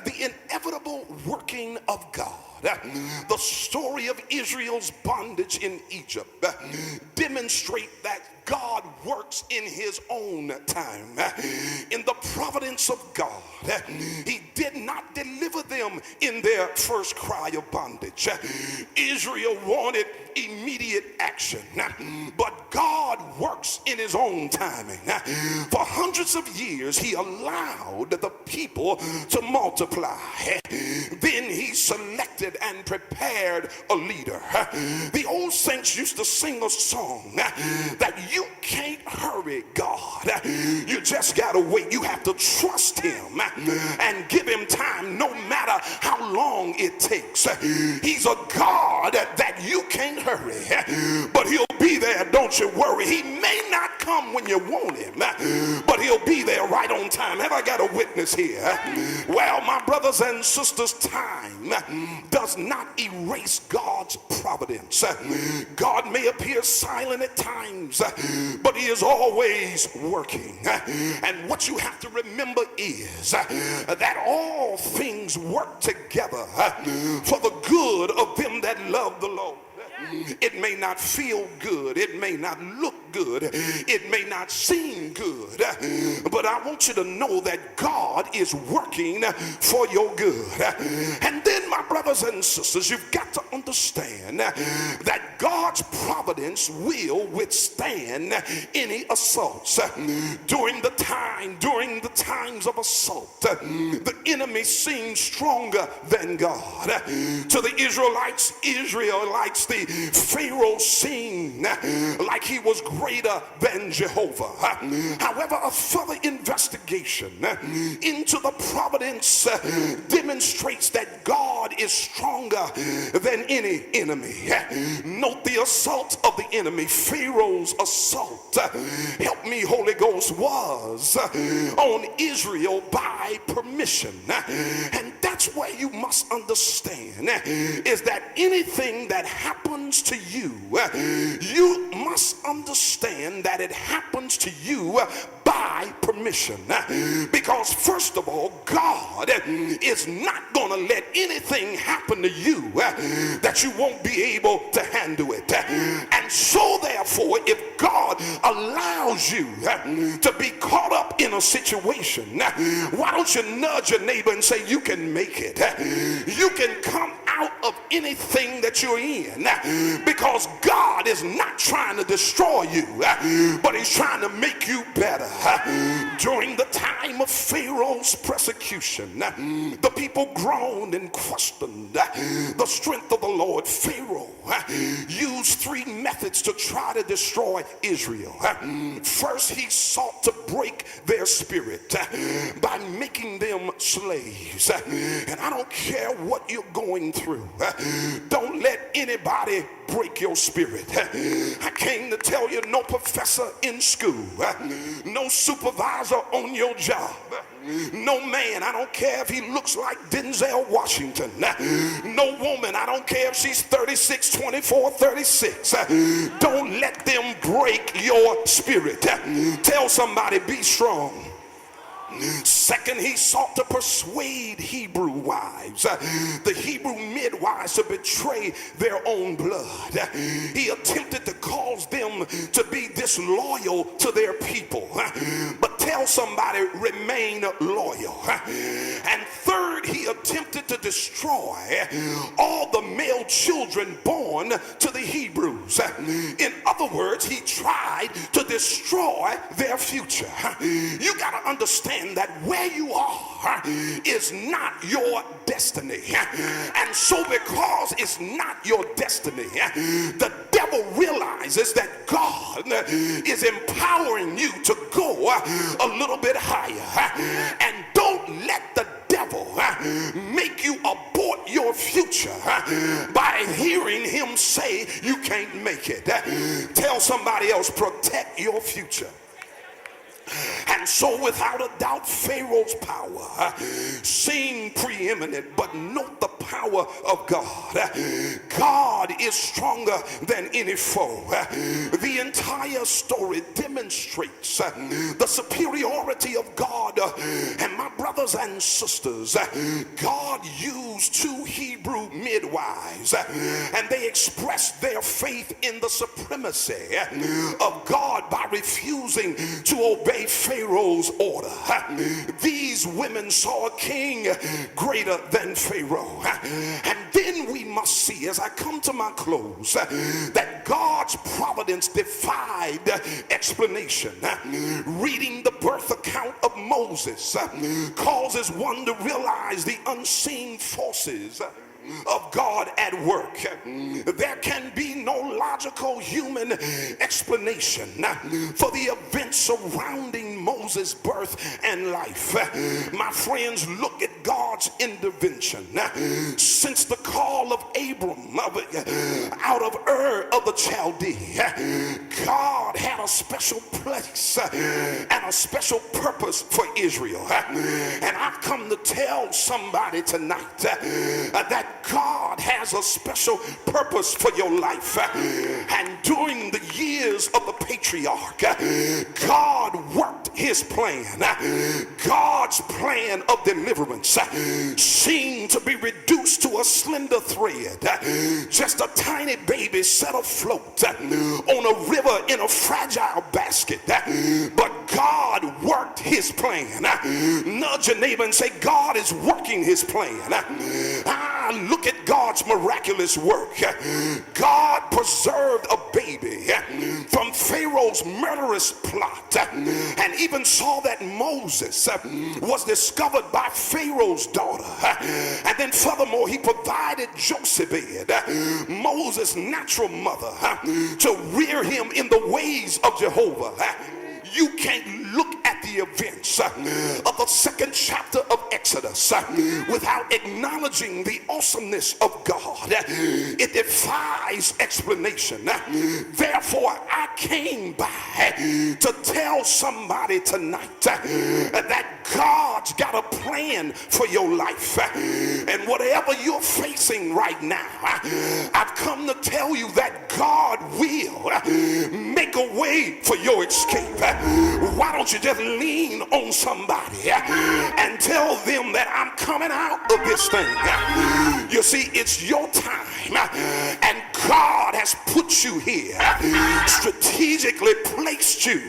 the inevitable working of God. The story of Israel's bondage in Egypt demonstrate that God works in his own time. In the providence of God, he did not deliver them in their first cry of bondage. Israel wanted immediate action, but God works in his own timing. For hundreds of years, he allowed the people to multiply. Then he selected and prepared a leader. The old saints used to sing a song that you can't hurry God. You just gotta wait. You have to trust him and give him time no matter how long it takes. He's a God that you can't hurry, but he'll be there, don't you worry. He may not come when you want him, but he'll be there right on time. Have I got a witness here? Well, my brothers and sisters, time does not erase God's providence. God may appear silent at times, but he is always working. And what you have to remember is that all things work together for the good of them that love the Lord. It may not feel good, it may not look good, it may not seem good, but I want you to know that God is working for your good. And then, my brothers and sisters, you've got to understand that God's providence will withstand any assaults. During the times of assault, the enemy seemed stronger than God. To the Israelites, the Pharaoh seemed like he was greater than Jehovah. However, a further investigation into the providence demonstrates that God is stronger than any enemy. Note the assault of the enemy. Pharaoh's assault, help me Holy Ghost, was on Israel by permission. And that's where you must understand is that anything that happens to you, you must understand that it happens to you by permission. Because first of all, God is not going to let anything happen to you that you won't be able to handle it. And so therefore, if God allows you to be caught up in a situation, why don't you nudge your neighbor and say, you can make it. You can come out of anything that you're in, because God is not trying to destroy you, but he's trying to make you better. During the time of Pharaoh's persecution, the people groaned and questioned the strength of the Lord. Pharaoh used three methods to try to destroy Israel. First, he sought to break their spirit by making them slaves. And I don't care what you're going through, don't let anybody break your spirit. I came to tell you, no professor in school, no supervisor on your job, no man, I don't care if he looks like Denzel Washington, no woman, I don't care if she's 36, 24, 36, don't let them break your spirit. Tell somebody, be strong. Second, he sought to persuade Hebrew wives, the Hebrew midwives, to betray their own blood. He attempted to cause them to be disloyal to their people. But tell somebody, remain loyal. And third, he attempted to destroy all the male children born to the Hebrews. In other words, he tried to destroy their future. You got to understand that where you are is not your destiny. And so because it's not your destiny, the devil realizes that God is empowering you to go a little bit higher. And don't let the devil make you abort your future by hearing him say you can't make it. Tell somebody else, protect your future. And And so without a doubt, Pharaoh's power seemed preeminent, but note the power of God. God is stronger than any foe. The entire story demonstrates the superiority of God. And my brothers and sisters, God used 2 Hebrew midwives, and they expressed their faith in the supremacy of God by refusing to obey Pharaoh's order. These women saw a king greater than Pharaoh. And then we must see, as I come to my close, that God's providence defied explanation. Reading the birth account of Moses causes one to realize the unseen forces of God at work. There can be no logical human explanation for the events surrounding Moses' birth and life. My friends, look at God's intervention. Since the call of Abram out of Ur of the Chaldee, God had a special place and a special purpose for Israel. And I've come to tell somebody tonight that God has a special purpose for your life. And during the years of the patriarch, God worked his plan. God's plan of deliverance seemed to be reduced to a slender thread, just a tiny baby set afloat on a river in a fragile basket. But God worked his plan. Nudge your neighbor and say, God is working his plan. Look at God's miraculous work. God preserved a baby from Pharaoh's murderous plot, and even saw that Moses was discovered by Pharaoh's daughter. And then furthermore, he provided Jochebed, Moses' natural mother, to rear him in the ways of Jehovah. You can't look at the events of the 2nd chapter of Exodus without acknowledging the awesomeness of God. It defies explanation. Therefore, I came by to tell somebody tonight that God's got a plan for your life. And whatever you're facing right now, I've come to tell you that God will make a way for your escape. Why don't you just lean on somebody and tell them that I'm coming out of this thing? You see, it's your time, and God has put you here, strategically placed you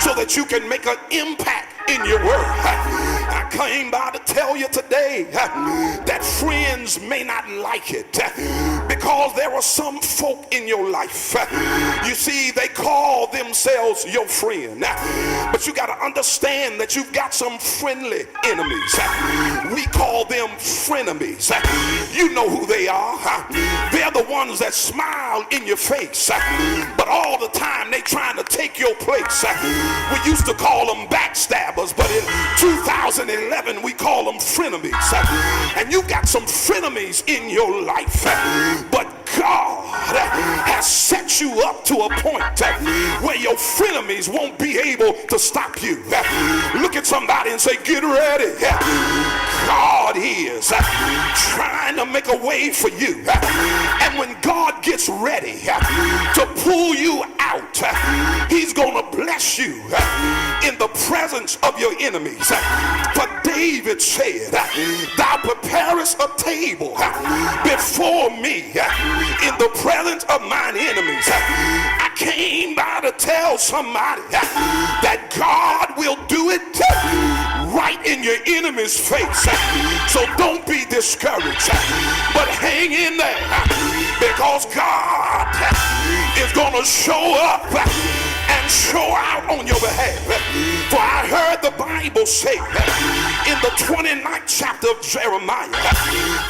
so that you can make an impact in your world. I came by to tell you today that friends may not like it because there are some folk in your life. You see, they call themselves your friend, but you got to understand that you've got some friendly enemies. We call them frenemies. You know who they are. They're the ones that smile in your face, but all the time they trying to take your place. We used to call them backstabbers, but in 2011 we call them frenemies. And you got some frenemies in your life, but God has set you up to a point where your frenemies won't be able to stop you. Look at somebody and say, get ready. God is trying to make a way for you. And when God gets ready to pull you out, he's going to bless you in the presence of your enemies. But David said, thou preparest a table before me in the presence of mine enemies. I came by to tell somebody that God will do it right in your enemy's face. So don't be discouraged, but hang in there, because God is going to show up and show out on your behalf. For I heard the Bible say in the 29th chapter of Jeremiah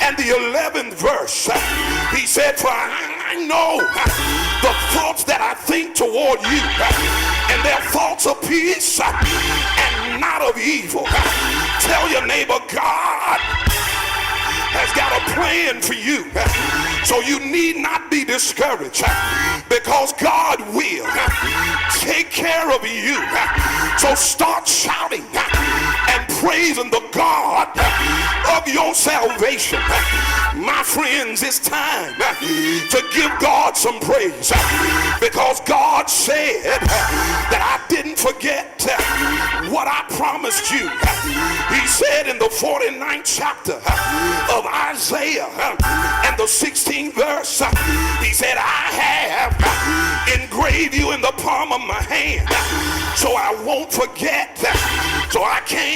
and the 11th verse, he said, for I know the thoughts that I think toward you, and they're thoughts of peace and not of evil. Tell your neighbor, God has got a plan for you. So you need not be discouraged, because God will take care of you. So start shouting and praising the God of your salvation. My friends, it's time to give God some praise, because God said that I didn't forget what I promised you. He said in the 49th chapter of Isaiah and the 16th verse, he said, I have engraved you in the palm of my hand, so I won't forget. So I came